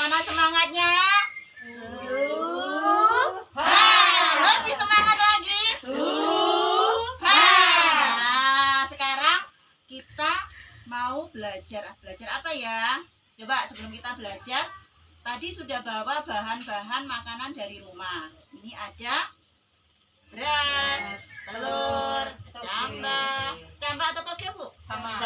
Bagaimana semangatnya? Lebih semangat lagi. Nah, sekarang kita mau belajar. Belajar apa ya? Coba sebelum kita belajar, tadi sudah bawa bahan-bahan makanan dari rumah. Ini ada beras, telur, cambah atau toge, Bu? Sama,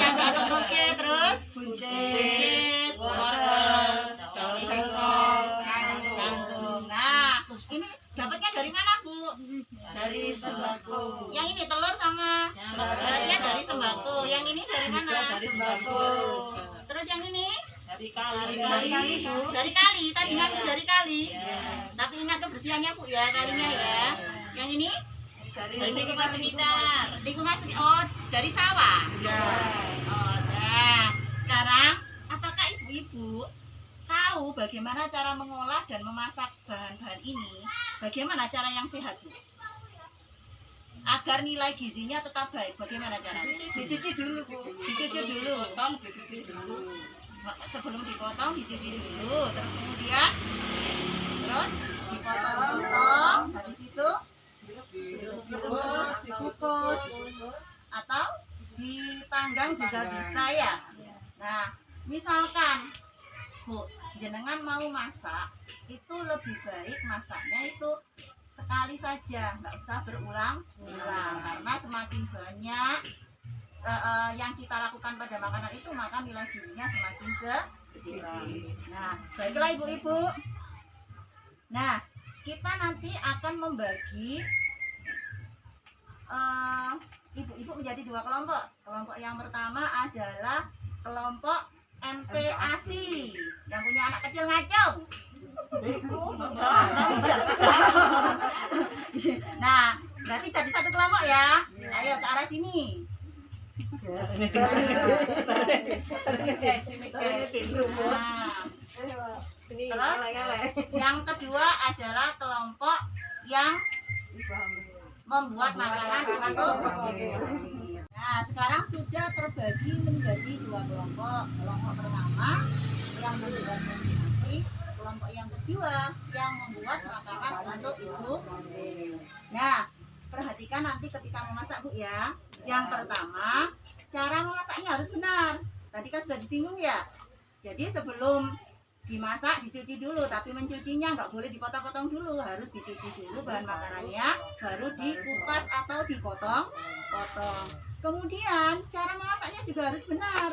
cambah atau toge, terus buncis, wortel, daun singkong, kangkung. Nah, ini dapatnya dari mana, Bu? Dari sembako. Yang ini telur sama berasnya dari sembako. Yang ini dari mana? Dari sembako. Terus yang ini? Dari kali. Dari kali. Tadi ngaku dari kali. Tapi ingat kebersihannya, Bu ya, kalinya ya. Yang ini? Dari lingkungan sekitar. Oh, dari sawah. Oh, nah, sekarang apakah ibu-ibu tahu bagaimana cara mengolah dan memasak bahan-bahan ini? Bagaimana cara yang sehat, Bu? Agar nilai gizinya tetap baik. Bagaimana caranya? Dicuci dulu, Bu. Dicuci dulu. Dicuci dulu. Sebelum dipotong dicuci dulu, terus kemudian dipotong-potong, habis itu dikukus atau dipanggang juga bisa ya. Nah, misalkan Bu, jenengan mau masak, itu lebih baik masaknya itu sekali saja, nggak usah berulang-ulang, karena semakin banyak yang kita lakukan pada makanan itu, maka nilai gizinya semakin sedikit. Nah, baiklah ibu-ibu. Nah, kita nanti akan membagi ibu-ibu menjadi dua kelompok. Kelompok yang pertama adalah kelompok MPASI yang punya anak kecil ngacung. Nah, berarti jadi satu kelompok ya. Ayo ke arah sini. Nah, terus yang kedua adalah kelompok yang membuat makanan untuk ibu. Nah, sekarang sudah terbagi menjadi dua kelompok. Kelompok pertama yang membuat nasi, kelompok yang kedua yang membuat makanan untuk ibu. Nah, perhatikan nanti ketika memasak, Bu ya. Yang pertama, cara memasaknya harus benar. Tadi kan sudah disinggung ya. Jadi sebelum dimasak dicuci dulu, tapi mencucinya nggak boleh dipotong-potong dulu, harus dicuci dulu bahan makanannya, baru dikupas atau dipotong-potong. Kemudian cara memasaknya juga harus benar.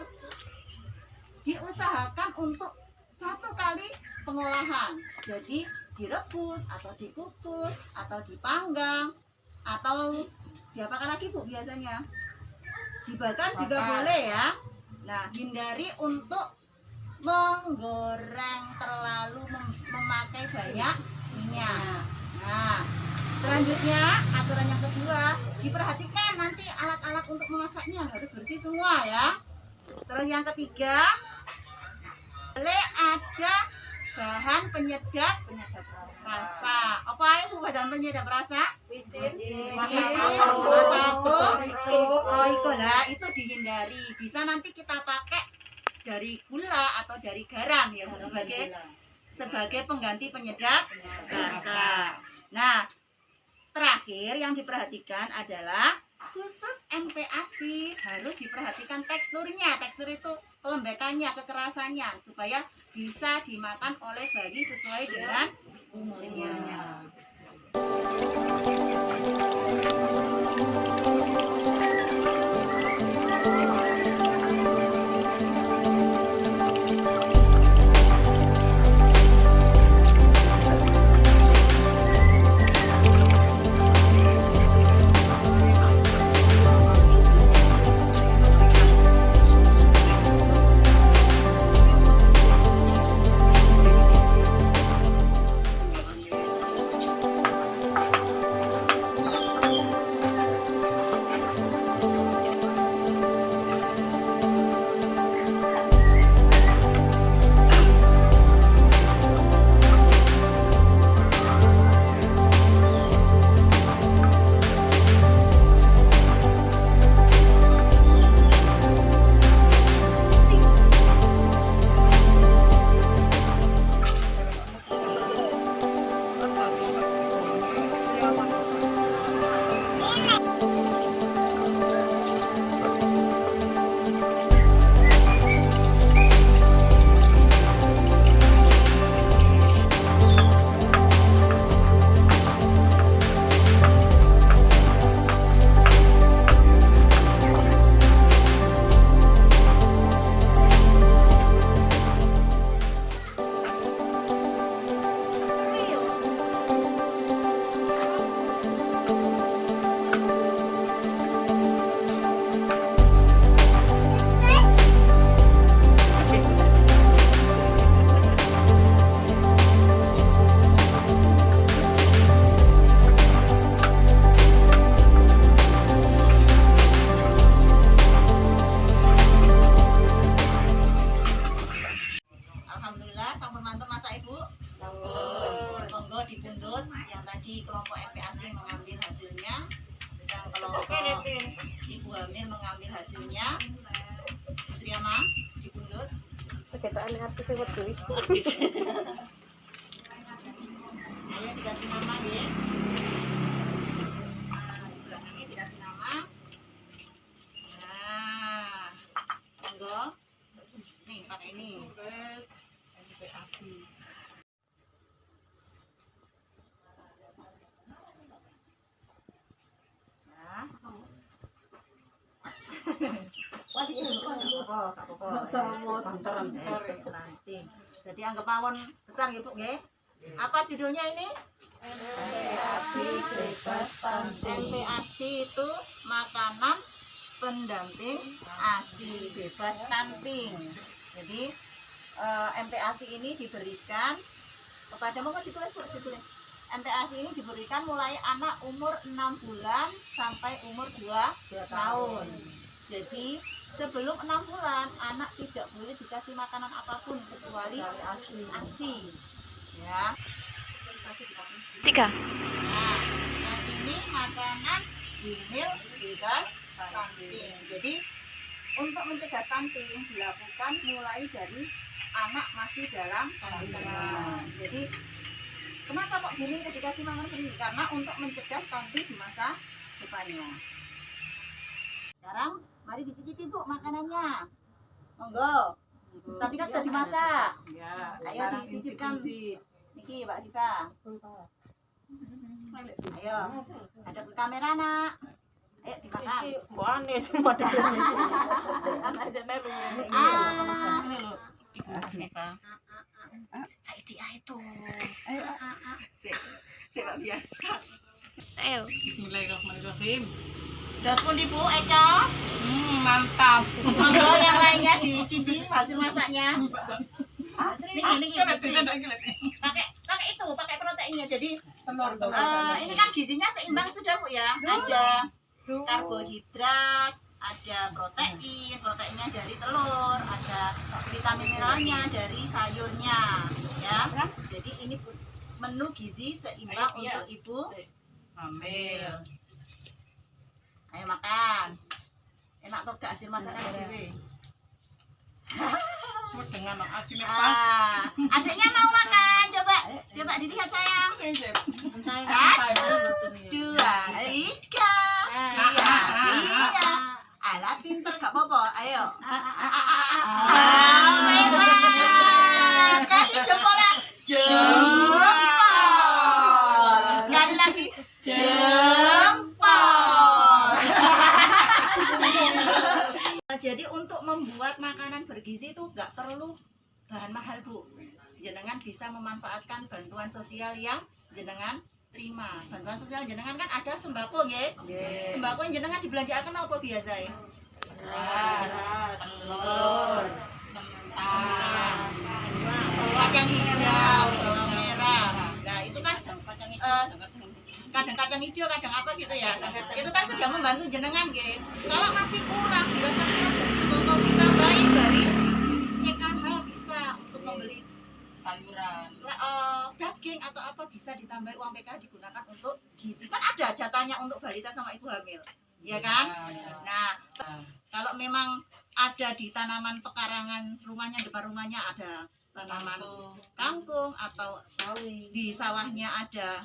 Diusahakan untuk satu kali pengolahan. Jadi direbus atau dikukus atau dipanggang atau diapakan lagi, Bu, biasanya? Dibakar juga boleh ya. Nah, hindari untuk menggoreng terlalu memakai banyak minyak. Nah, selanjutnya aturan yang kedua, diperhatikan nanti alat-alat untuk memasaknya harus bersih semua ya. Terus yang ketiga, boleh ada bahan penyedap rasa. Apa itu bahan penyedap rasa? Masako, roiko lah, itu dihindari. Bisa nanti kita pakai dari gula atau dari garam ya, sebagai pengganti penyedap rasa. Nah, terakhir yang diperhatikan adalah khusus MPASI harus diperhatikan teksturnya. Tekstur itu kelembakannya, kekerasannya, supaya bisa dimakan oleh bayi sesuai dengan umurnya. ketokane artis sing wedok iku. Ayo dikasih nama ya. Nah, di belakangnya dikasih nama. Nah, monggo. Nih pakai ini. Jadi anggap mawon besar ya Bu nggih. Apa judulnya ini? MPASI bebas stunting. MPASI itu makanan pendamping ASI bebas stunting. Jadi MPASI ini diberikan kepada monggo ditulis Bu, ditulis. MPASI ini diberikan mulai anak umur 6 bulan sampai umur 2 tahun. Jadi sebelum 6 bulan anak tidak boleh dikasih makanan apapun kecuali ASI. Ya. 3. Nah, yang ini makanan hamil bebas stunting. Jadi untuk mencegah stunting dilakukan mulai dari anak masih dalam kandungan. Jadi kenapa kok gini dikasih makanan ini? Karena untuk mencegah stunting di masa depannya. Sekarang mari dicicipi Bu makanannya. Monggo. Tadi kan sudah dimasak. Ya, Ayo dicicipkan. Niki Mbak Diva. Ayo, ada ke kamera nak. Ayo dimakan. Wane semua anak aja melu. Ah, Ini loh, Ibu Asifa. Saya dia itu. Siapa biasa? Ayo. Bismillahirrahmanirrahim. das pun Ibu Eca. Mantap. Monggo yang lainnya dicicipi hasil masaknya. Ini pakai itu, pakai proteinnya. Jadi ini kan gizinya seimbang sudah Bu ya. Ada karbohidrat, ada protein, proteinnya dari telur, ada vitamin mineralnya dari sayurnya, ya. Jadi ini menu gizi seimbang untuk ibu hamil. Ayo makan. Enak tuh gak hasil masakan dewe? Dengan asinnya pas. Adiknya mau makan, coba dilihat sayang. 1, 2, 3. Iya. Alah pinter gak apa-apa. Ayo. Hebat. Kasih jempol ya. Jempol. Sekali lagi. Jempol. Jadi untuk membuat makanan bergizi itu nggak perlu bahan mahal Bu. Jenengan bisa memanfaatkan bantuan sosial yang jenengan terima. Bantuan sosial jenengan kan ada sembako nggih. Sembako yang jenengan dibelanjakan apa biasa ya? Beras, telur, kentang, kacang hijau, bawang merah. Nah itu kan kadang kacang hijau, kadang apa gitu ya. Itu kan sudah membantu jenengan nggih. Kalau masih kurang, dirasa kurang dari sembako ditambahin dari PKH bisa untuk membeli Sayuran. daging atau apa bisa ditambahi uang PKH digunakan untuk gizi. Kan ada jatahnya untuk balita sama ibu hamil. Ya kan? Nah, kalau memang ada di tanaman pekarangan rumahnya, depan rumahnya ada tanaman kangkung atau di sawahnya ada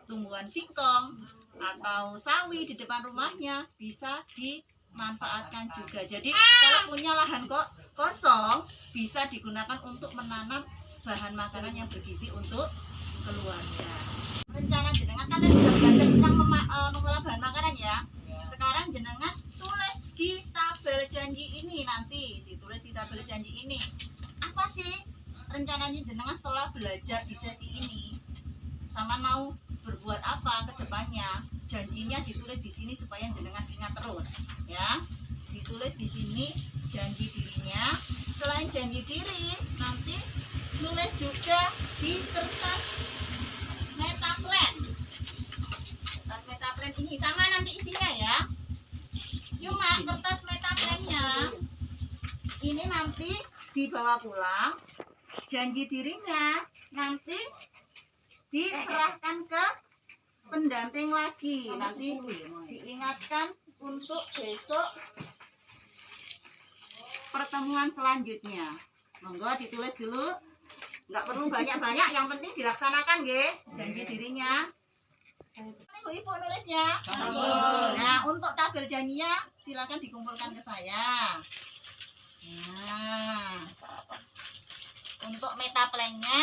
tumbuhan singkong atau sawi di depan rumahnya bisa dimanfaatkan juga. Jadi kalau punya lahan kosong bisa digunakan untuk menanam bahan makanan yang bergizi untuk keluarga. Rencana jenengan kan tadi sudah belajar tentang mengolah bahan makanan ya. Sekarang jenengan tulis di tabel janji ini, nanti ditulis di tabel janji ini. Apa sih rencananya jenengan setelah belajar di sesi ini? Sama mau berbuat apa ke depannya? Janjinya ditulis di sini supaya jenengan ingat terus, ya. Ditulis di sini janji dirinya. Selain janji diri, nanti nulis juga di kertas metaplan. Kertas metaplan ini sama nanti isinya ya. Cuma kertas metaplannya ini nanti dibawa pulang. Janji dirinya nanti diserahkan ke pendamping lagi, nanti diingatkan untuk besok pertemuan selanjutnya. Monggo ditulis dulu. Nggak perlu banyak-banyak, yang penting dilaksanakan nggih janji dirinya. Ibu-ibu nulisnya. Nah, untuk tabel janjinya silakan dikumpulkan ke saya. Nah, untuk metaplengnya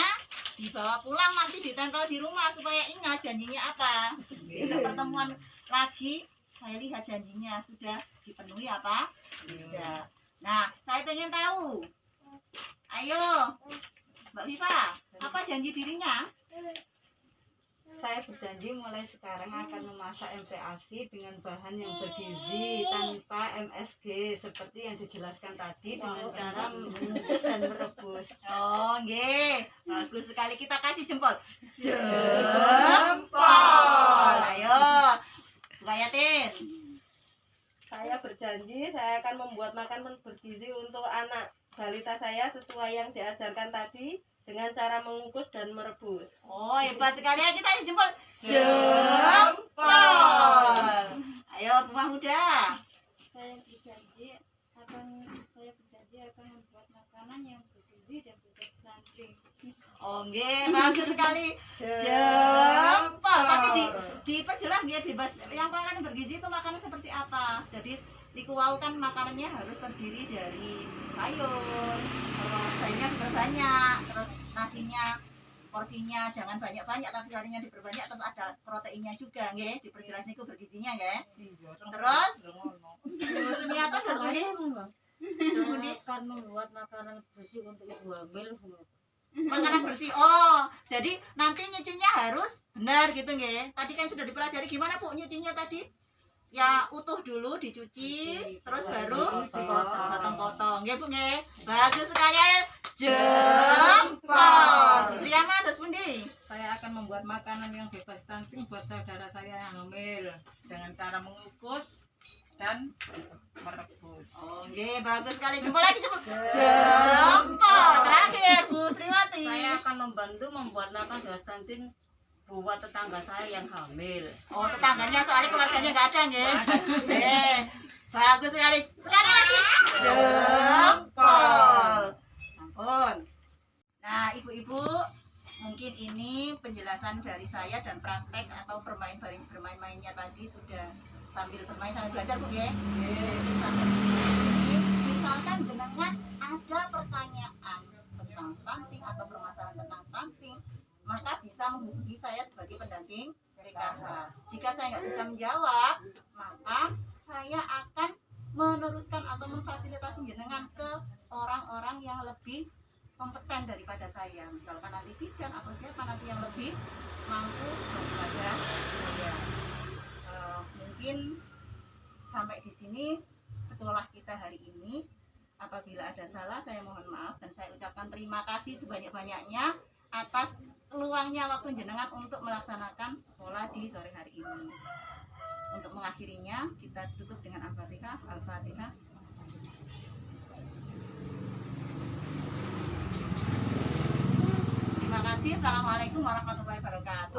dibawa pulang nanti ditempel di rumah supaya ingat janjinya apa. Besok pertemuan lagi saya lihat janjinya sudah dipenuhi apa? Sudah. Nah, saya pengen tahu. Ayo, Mbak Viva, apa janji dirinya? Saya berjanji mulai sekarang akan memasak MTASI dengan bahan yang bergizi tanpa MSG seperti yang dijelaskan tadi dengan cara mengukus dan merebus. Oh, nggih. Bagus sekali, kita kasih jempol. Jempol. Ayo. Bu Kayatin. Saya berjanji saya akan membuat makanan bergizi untuk anak balita saya sesuai yang diajarkan tadi dengan cara mengukus dan merebus. Oh, hebat sekali ya, kita kasih jempol. Jempol. Ayo, Bu Mahmuda. Saya berjanji akan membuat makanan yang bergizi dan bebas stunting. Oh, nggih, bagus sekali. Jempol. Tapi diperjelas nggih bebas. Yang makanan bergizi itu makanan seperti apa? Jadi Rikuwau kan makanannya harus terdiri dari sayur, terus sayurnya diperbanyak, terus nasinya porsinya jangan banyak-banyak tapi sayurnya diperbanyak, terus ada proteinnya juga nggih, diperjelas niku bergizinya nggih. Terus Bu Sumiati terus Budi. Akan membuat makanan bersih untuk ibu hamil. Makanan bersih. Oh, jadi nanti nyucinya harus benar gitu nggih. Tadi kan sudah dipelajari gimana Bu nyucinya tadi? Ya utuh dulu dicuci, terus baru dipotong-potong. Nggih Bu nggih. Bagus sekali ya. Jempol. Bu Sriyama terus pundi? Saya akan membuat makanan yang bebas stunting buat saudara saya yang hamil dengan cara mengukus dan merebus. Oh, nggih, bagus sekali. Jempol lagi, jempol. Jempol. Terakhir Bu Sriwati. Saya akan membantu membuat makanan bebas stunting buat tetangga saya yang hamil. Oh, tetangganya soalnya keluarganya nggak ada nggih. Bagus sekali. Sekali lagi. Jempol. Ampun. Nah, ibu-ibu, mungkin ini penjelasan dari saya dan praktek atau bermain-mainnya tadi sudah sambil bermain sambil belajar Bu nggih. Mungkin sambil ini misalkan jenengan ada pertanyaan tentang stunting atau permasalahan tentang stunting, maka bisa menghubungi saya sebagai pendamping PKH. Jika saya nggak bisa menjawab, maka saya akan meneruskan atau memfasilitasi jenengan ke orang-orang yang lebih kompeten daripada saya. Misalkan nanti bidan atau siapa nanti yang lebih mampu daripada saya. Mungkin sampai di sini sekolah kita hari ini. Apabila ada salah, saya mohon maaf dan saya ucapkan terima kasih sebanyak-banyaknya atas luangnya waktu jenengan untuk melaksanakan sekolah di sore hari ini. Untuk mengakhirinya, kita tutup dengan Al-Fatihah. Al-Fatihah. Terima kasih. Assalamualaikum warahmatullahi wabarakatuh.